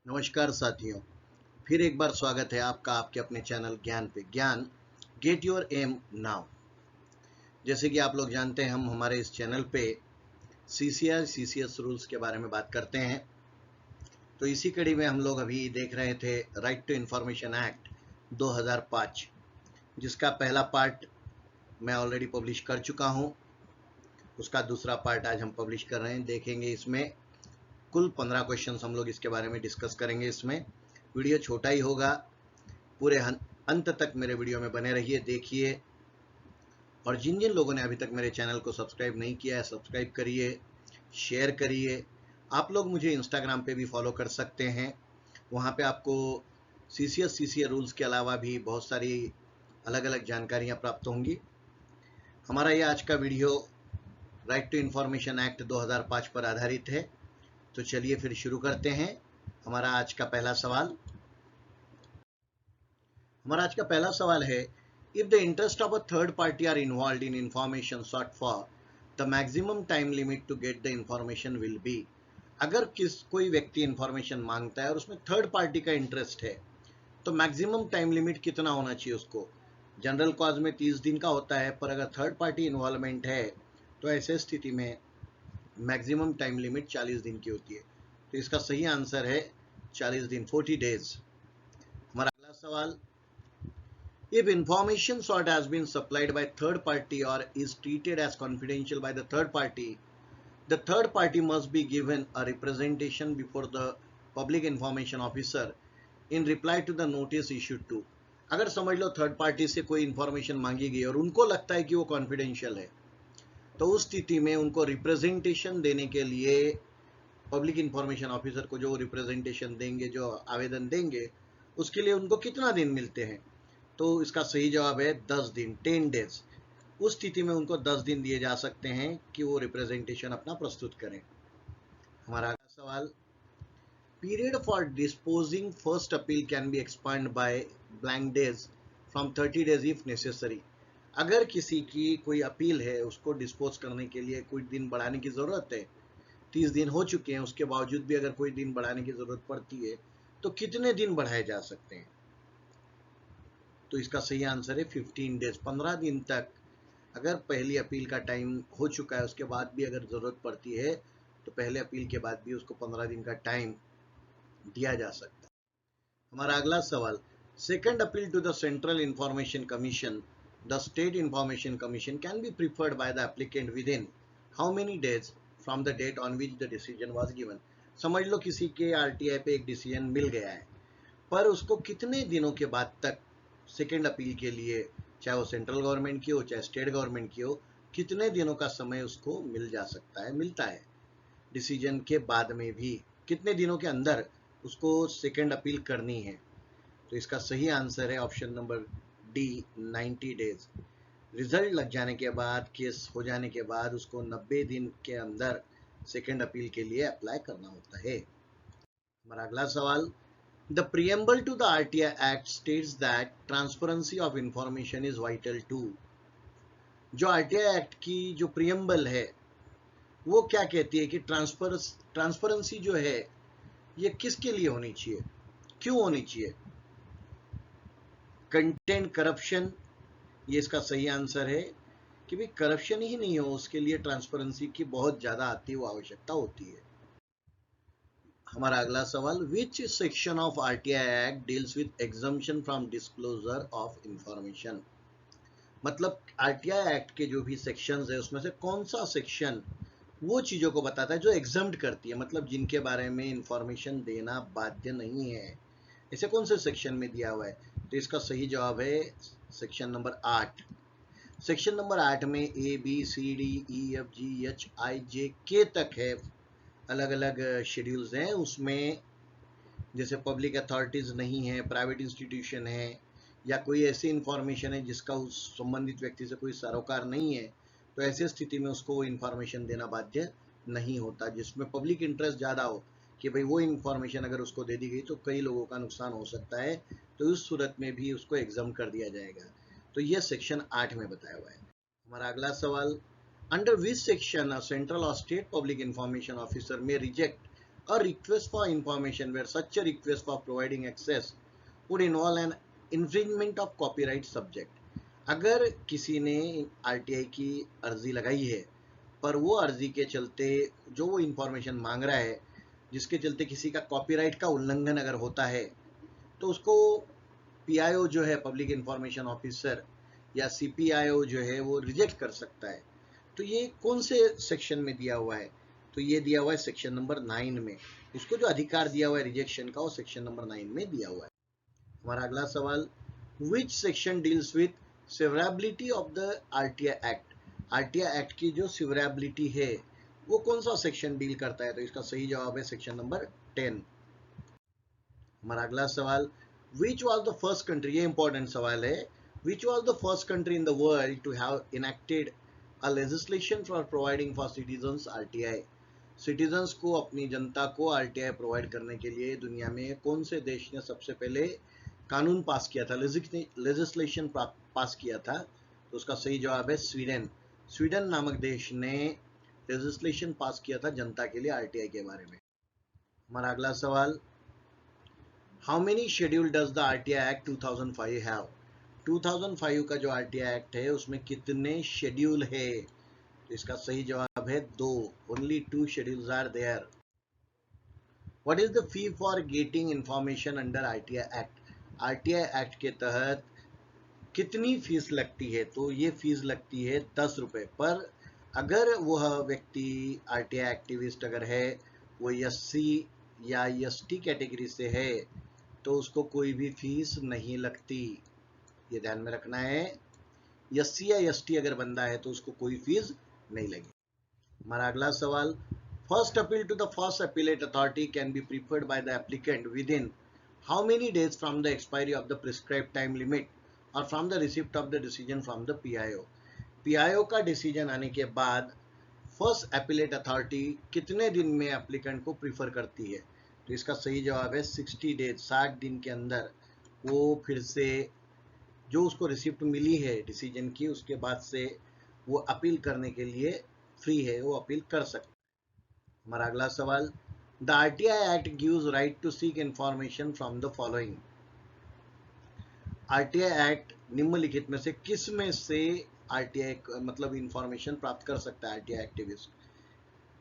नमस्कार साथियों, फिर एक बार स्वागत है आपका आपके अपने चैनल ज्ञान पे। ज्ञान गेट योर एम नाउ। जैसे कि आप लोग जानते हैं, हम हमारे इस चैनल पे CCS रूल्स के बारे में बात करते हैं। तो इसी कड़ी में हम लोग अभी देख रहे थे राइट टू इंफॉर्मेशन एक्ट 2005, जिसका पहला पार्ट मैं ऑलरेडी पब्लिश कर चुका हूँ। उसका दूसरा पार्ट आज हम पब्लिश कर रहे हैं। देखेंगे इसमें कुल 15 क्वेश्चन हम लोग इसके बारे में डिस्कस करेंगे। इसमें वीडियो छोटा ही होगा, पूरे अंत तक मेरे वीडियो में बने रहिए, देखिए। और जिन जिन लोगों ने अभी तक मेरे चैनल को सब्सक्राइब नहीं किया है, सब्सक्राइब करिए, शेयर करिए। आप लोग मुझे इंस्टाग्राम पे भी फॉलो कर सकते हैं। वहाँ पे आपको CCS रूल्स के अलावा भी बहुत सारी अलग अलग जानकारियाँ प्राप्त होंगी। हमारा ये आज का video right to information act 2005 पर आधारित है। तो चलिए फिर शुरू करते हैं। हमारा आज का पहला सवाल है, if the interest of a third party are involved in information sought for, the maximum time limit to get the information will be। अगर कोई व्यक्ति इंफॉर्मेशन मांगता है और उसमें थर्ड पार्टी का इंटरेस्ट है, तो मैक्सिमम टाइम लिमिट कितना होना चाहिए उसको। जनरल कॉज में 30 दिन का होता है, पर अगर थर्ड पार्टी इन्वॉल्वमेंट है तो ऐसे स्थिति में मैक्सिमम टाइम लिमिट 40 दिन की होती है। तो इसका सही आंसर है 40 दिन, 40 डेज। हमारा अगला सवाल, if information sought has been supplied by third party or is treated as confidential by the third party must be given a representation before the public information officer in reply to the notice issued to। अगर समझ लो third party से कोई information मांगी गई और उनको लगता है कि वो कॉन्फिडेंशियल है, तो उस स्थिति में उनको रिप्रेजेंटेशन देने के लिए पब्लिक इंफॉर्मेशन ऑफिसर को जो रिप्रेजेंटेशन देंगे, जो आवेदन देंगे, उसके लिए उनको कितना दिन मिलते हैं। तो इसका सही जवाब है 10 दिन, 10 डेज। उस स्थिति में उनको 10 दिन दिए जा सकते हैं कि वो रिप्रेजेंटेशन अपना प्रस्तुत करें। हमारा अगला सवाल, period for disposing first appeal can be expand by blank days from 30 days if necessary. अगर किसी की कोई अपील है, उसको डिस्पोज करने के लिए कुछ दिन बढ़ाने की जरूरत है, 30 दिन हो चुके हैं, उसके बावजूद भी अगर कोई दिन बढ़ाने की जरूरत पड़ती है, तो कितने दिन बढ़ाए जा सकते हैं। तो इसका सही आंसर है 15 डेज, 15 दिन तक। अगर पहली अपील का टाइम हो चुका है, उसके बाद भी अगर जरूरत पड़ती है, तो पहले अपील के बाद भी उसको 15 दिन का टाइम दिया जा सकता है। हमारा अगला सवाल, second appeal to the central information commission, the state information commission can be preferred by the applicant within how many days from the date on which the decision was given. समझ लो किसी के RTI पे एक decision मिल गया है, पर उसको कितने दिनों के बाद तक सेकेंड अपील के लिए, चाहे वो सेंट्रल गवर्नमेंट की हो चाहे स्टेट गवर्नमेंट की हो, कितने दिनों का समय उसको मिलता है डिसीजन के बाद में भी, कितने दिनों के अंदर उसको सेकेंड अपील करनी है। तो इसका सही आंसर है option number D, 90 days. Result लग जाने के बाद, केस हो जाने के बाद उसको 90 दिन के अंदर सेकेंड अपील के लिए अप्लाई करना होता है। हमारा अगला सवाल, the preamble to the RTI Act states that transparency of information is vital to। जो RTI एक्ट की जो प्रियम्बल है, वो क्या कहती है कि ट्रांसपेरेंसी जो है ये किसके लिए होनी चाहिए, क्यों होनी चाहिए। कंटेंट करप्शन, ये इसका सही आंसर है कि भाई करप्शन ही नहीं हो, उसके लिए ट्रांसपेरेंसी की बहुत ज्यादा आती हुई आवश्यकता होती है। हमारा अगला सवाल, which section of RTI act deals with exemption from disclosure of information. मतलब RTI एक्ट के जो भी सेक्शंस है, उसमें से कौन सा सेक्शन वो चीजों को बताता है जो एग्जम्प्ट करती है, मतलब जिनके बारे में इंफॉर्मेशन देना बाध्य नहीं है। ऐसे कौन से सेक्शन में दिया हुआ है। तो इसका सही जवाब है सेक्शन नंबर 8। सेक्शन नंबर 8 में ABCDEFGHIJK तक है, अलग अलग शेड्यूल्स हैं उसमें। जैसे पब्लिक अथॉरिटीज नहीं है, प्राइवेट इंस्टीट्यूशन है, या कोई ऐसी इंफॉर्मेशन है जिसका उस संबंधित व्यक्ति से कोई सरोकार नहीं है, तो ऐसी स्थिति में उसको वो इंफॉर्मेशन देना बाध्य नहीं होता। जिसमें पब्लिक इंटरेस्ट ज़्यादा हो कि भाई वो इंफॉर्मेशन अगर उसको दे दी गई तो कई लोगों का नुकसान हो सकता है, तो उस सूरत में भी उसको एग्जाम कर दिया जाएगा। तो ये सेक्शन 8 में बताया हुआ है। हमारा अगला सवाल, under which section a central और स्टेट पब्लिक इंफॉर्मेशन ऑफिसर में reject A request for information where such a request for providing access would involve an infringement of copyright subject. अगर किसी ने आरटीआई की अर्जी लगाई है पर वो अर्जी के चलते जो वो इंफॉर्मेशन मांग रहा है जिसके चलते किसी का कॉपीराइट का उल्लंघन अगर होता है तो उसको पीआईओ जो है पब्लिक इंफॉर्मेशन ऑफिसर या सीपीआईओ जो है वो रिजेक्ट कर सकता है। तो ये कौन से सेक्शन में दिया हुआ है? तो ये दिया हुआ है सेक्शन नंबर 9 में। इसको जो अधिकार दिया हुआ है रिजेक्शन का वो सेक्शन नंबर 9 में दिया हुआ है। हमारा अगला सवाल, which section deals with severability of the RTI act? RTI act की जो सेवरेबिलिटी है वो कौन सा सेक्शन डील करता है? तो इसका सही जवाब है सेक्शन नंबर 10। हमारा अगला सवाल, which was the first country, ये इंपॉर्टेंट सवाल है, which was the first country in the world to have enacted a legislation for providing for citizens RTI? Citizens को, अपनी जनता को आरटीआई प्रोवाइड करने के लिए दुनिया में कौन से देश ने सबसे पहले कानून पास किया था, लेजिस्लेशन पास किया था? तो उसका सही जवाब है स्वीडन। स्वीडन नामक देश ने लेजिस्लेशन पास किया था जनता के लिए आरटीआई के बारे में। हमारा अगला सवाल, how many schedule does the RTI act 2005 have? 2005 का जो आरटीआई एक्ट है उसमें कितने शेड्यूल है? तो इसका सही जवाब है 2। Only 2 schedules are there. What is the fee for getting information under RTI act? RTI act के तहत कितनी फीस लगती है? तो ये फीस लगती है 10 रुपए। पर अगर वह व्यक्ति आरटीआई एक्टिविस्ट अगर है, वो एससी या एसटी कैटेगरी से है तो उसको कोई भी फीस नहीं लगती, ये ध्यान में रखना है। एससी या एसटी अगर बंदा है तो उसको कोई फीस नहीं लगी। हमारा अगला सवाल, first appeal to the first appellate authority can be preferred by the applicant within how many days from the expiry of the prescribe time limit or from the receipt of the decision from the PIO? PIO का डिसीजन आने के बाद first appellate authority कितने दिन में applicant को prefer करती है? तो इसका सही जवाब है 60 डेज, 60 दिन के अंदर वो फिर से जो उसको रिसिप्ट मिली है डिसीजन की उसके बाद से वो अपील करने के लिए फ्री है, वो अपील कर सकता है। हमारा अगला सवाल, the RTI act gives right to seek information from the following? RTI act निम्नलिखित में से किस में से आरटीआई मतलब इंफॉर्मेशन प्राप्त कर सकता है आरटीआई एक्टिविस्ट?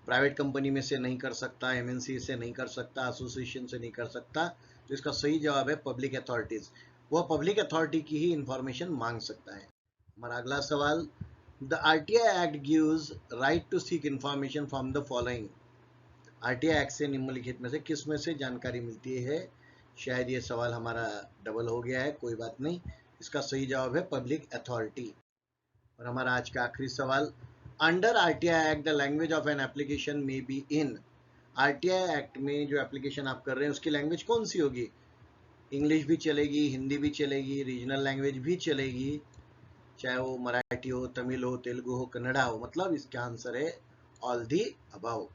प्राइवेट कंपनी में से नहीं कर सकता, एमएनसी से नहीं कर सकता, एसोसिएशन से नहीं कर सकता। तो इसका सही जवाब है पब्लिक अथॉरिटीज। वह पब्लिक अथॉरिटी की ही इंफॉर्मेशन मांग सकता है। हमारा अगला सवाल, the RTI act gives right to seek information from the following? RTI act से निम्नलिखित में से किस में से जानकारी मिलती है? शायद ये सवाल हमारा डबल हो गया है, कोई बात नहीं। इसका सही जवाब है पब्लिक अथॉरिटी। और हमारा आज का आखिरी सवाल, under RTI act the language of an application में बी इन? आरटीआई एक्ट में जो एप्लीकेशन आप कर रहे हैं उसकी लैंग्वेज कौन सी होगी? इंग्लिश भी चलेगी, हिंदी भी चलेगी, रीजनल लैंग्वेज भी चलेगी, चाहे वो मराठी हो, तमिल हो, तेलुगु हो, कन्नड़ा हो। मतलब इसका आंसर है ऑल दी अबव।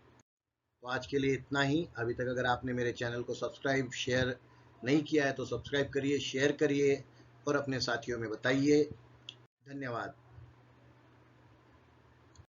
तो आज के लिए इतना ही। अभी तक अगर आपने मेरे चैनल को सब्सक्राइब शेयर नहीं किया है तो सब्सक्राइब करिए, शेयर करिए और अपने साथियों में बताइए। धन्यवाद।